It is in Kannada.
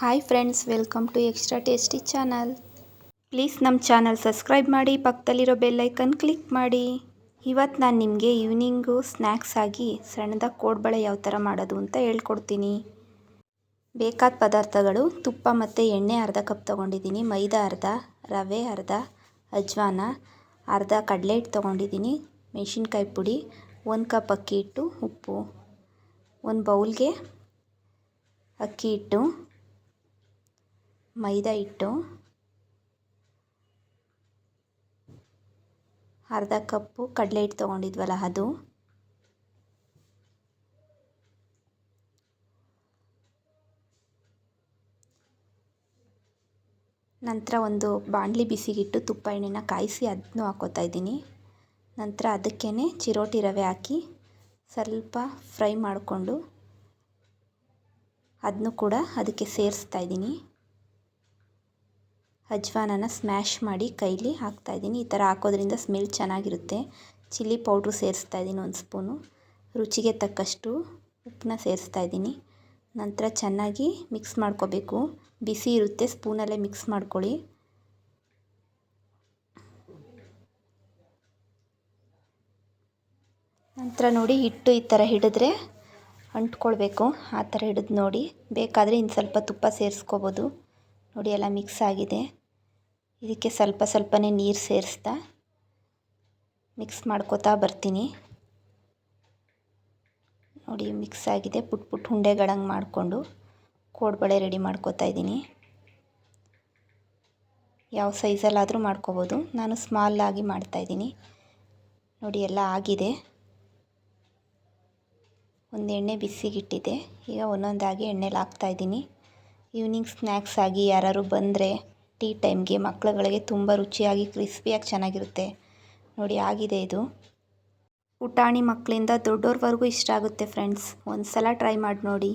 Hi friends, welcome to extra tasty channel. Please ನಮ್ಮ ಚಾನಲ್ ಸಬ್ಸ್ಕ್ರೈಬ್ ಮಾಡಿ, ಪಕ್ಕದಲ್ಲಿರೋ ಬೆಲ್ ಐಕನ್ ಕ್ಲಿಕ್ ಮಾಡಿ. ಇವತ್ತು ನಾನು ನಿಮಗೆ ಈವ್ನಿಂಗು ಸ್ನ್ಯಾಕ್ಸ್ ಆಗಿ ಸಣ್ಣದಾಗಿ ಕೋಡ್ಬಳೆ ಯಾವ ಥರ ಮಾಡೋದು ಅಂತ ಹೇಳ್ಕೊಡ್ತೀನಿ. ಬೇಕಾದ ಪದಾರ್ಥಗಳು: ತುಪ್ಪ ಮತ್ತು ಎಣ್ಣೆ ಅರ್ಧ ಕಪ್ ತೊಗೊಂಡಿದ್ದೀನಿ, ಮೈದಾ ಅರ್ಧ, ರವೆ ಅರ್ಧ, ಅಜ್ವಾನ ಅರ್ಧ, ಕಡಲೆ ಹಿಟ್ಟು ತೊಗೊಂಡಿದ್ದೀನಿ, ಮೆಣಸಿನ್ಕಾಯಿ ಪುಡಿ, 1 ಕಪ್ ಅಕ್ಕಿ ಹಿಟ್ಟು, ಉಪ್ಪು, ಒಂದು ಬೌಲ್ಗೆ ಅಕ್ಕಿ ಹಿಟ್ಟು, ಮೈದಾ ಹಿಟ್ಟು, ಅರ್ಧ ಕಪ್ಪು ಕಡಲೆ ಹಿಟ್ಟು ತೊಗೊಂಡಿದ್ವಲ್ಲ ಅದು, ನಂತರ ಒಂದು ಬಾಣಲಿ ಬಿಸಿಗಿಟ್ಟು ತುಪ್ಪ ಎಣ್ಣೆನ ಕಾಯಿಸಿ ಅದನ್ನು ಹಾಕ್ಕೋತಾ ಇದ್ದೀನಿ. ನಂತರ ಅದಕ್ಕೇ ಚಿರೋಟಿ ರವೆ ಹಾಕಿ ಸ್ವಲ್ಪ ಫ್ರೈ ಮಾಡಿಕೊಂಡು ಅದನ್ನು ಕೂಡ ಅದಕ್ಕೆ ಸೇರಿಸ್ತಾ ಇದ್ದೀನಿ. ಅಜ್ವಾನನ ಸ್ಮ್ಯಾಶ್ ಮಾಡಿ ಕೈಲಿ ಹಾಕ್ತಾಯಿದ್ದೀನಿ. ಈ ಥರ ಹಾಕೋದ್ರಿಂದ ಸ್ಮೆಲ್ ಚೆನ್ನಾಗಿರುತ್ತೆ. ಚಿಲ್ಲಿ ಪೌಡ್ರು ಸೇರಿಸ್ತಾ ಇದ್ದೀನಿ 1 ಸ್ಪೂನು, ರುಚಿಗೆ ತಕ್ಕಷ್ಟು ಉಪ್ಪನ್ನ ಸೇರಿಸ್ತಾ ಇದ್ದೀನಿ. ನಂತರ ಚೆನ್ನಾಗಿ ಮಿಕ್ಸ್ ಮಾಡ್ಕೋಬೇಕು. ಬಿಸಿ ಇರುತ್ತೆ, ಸ್ಪೂನಲ್ಲೇ ಮಿಕ್ಸ್ ಮಾಡ್ಕೊಳ್ಳಿ. ನಂತರ ನೋಡಿ, ಹಿಟ್ಟು ಈ ಥರ ಹಿಡಿದ್ರೆ ಅಂಟ್ಕೊಳ್ಬೇಕು. ಆ ಥರ ಹಿಡಿದು ನೋಡಿ. ಬೇಕಾದರೆ ಇನ್ನು ಸ್ವಲ್ಪ ತುಪ್ಪ ಸೇರಿಸ್ಕೋಬೋದು. ನೋಡಿ, ಎಲ್ಲ ಮಿಕ್ಸ್ ಆಗಿದೆ. ಇದಕ್ಕೆ ಸ್ವಲ್ಪ ಸ್ವಲ್ಪನೇ ನೀರು ಸೇರಿಸ್ತಾ ಮಿಕ್ಸ್ ಮಾಡ್ಕೋತಾ ಬರ್ತೀನಿ. ನೋಡಿ, ಮಿಕ್ಸ್ ಆಗಿದೆ. ಪುಟ್ ಪುಟ್ ಉಂಡೆಗಳಂಗೆ ಮಾಡಿಕೊಂಡು ಕೋಡ್ಬಳೆ ರೆಡಿ ಮಾಡ್ಕೋತಾ ಇದ್ದೀನಿ. ಯಾವ ಸೈಜಲ್ಲಾದರೂ ಮಾಡ್ಕೋಬೋದು. ನಾನು ಸ್ಮಾಲಾಗಿ ಮಾಡ್ತಾಯಿದ್ದೀನಿ. ನೋಡಿ, ಎಲ್ಲ ಆಗಿದೆ. ಒಂದು ಎಣ್ಣೆ ಬಿಸಿಗಿಟ್ಟಿದೆ. ಈಗ ಒಂದೊಂದಾಗಿ ಎಣ್ಣೆಲಿ ಹಾಕ್ತಾಯಿದ್ದೀನಿ. ಈವ್ನಿಂಗ್ ಸ್ನ್ಯಾಕ್ಸ್ ಆಗಿ ಯಾರಾದ್ರು ಬಂದರೆ ಟೀ ಟೈಮ್ಗೆ ಮಕ್ಕಳುಗಳಿಗೆ ತುಂಬ ರುಚಿಯಾಗಿ ಕ್ರಿಸ್ಪಿಯಾಗಿ ಚೆನ್ನಾಗಿರುತ್ತೆ. ನೋಡಿ, ಆಗಿದೆ ಇದು. ಪುಟಾಣಿ ಮಕ್ಕಳಿಂದ ದೊಡ್ಡೋರ್ವರೆಗೂ ಇಷ್ಟ ಆಗುತ್ತೆ ಫ್ರೆಂಡ್ಸ್. ಒಂದು ಸಲ ಟ್ರೈ ಮಾಡಿ ನೋಡಿ.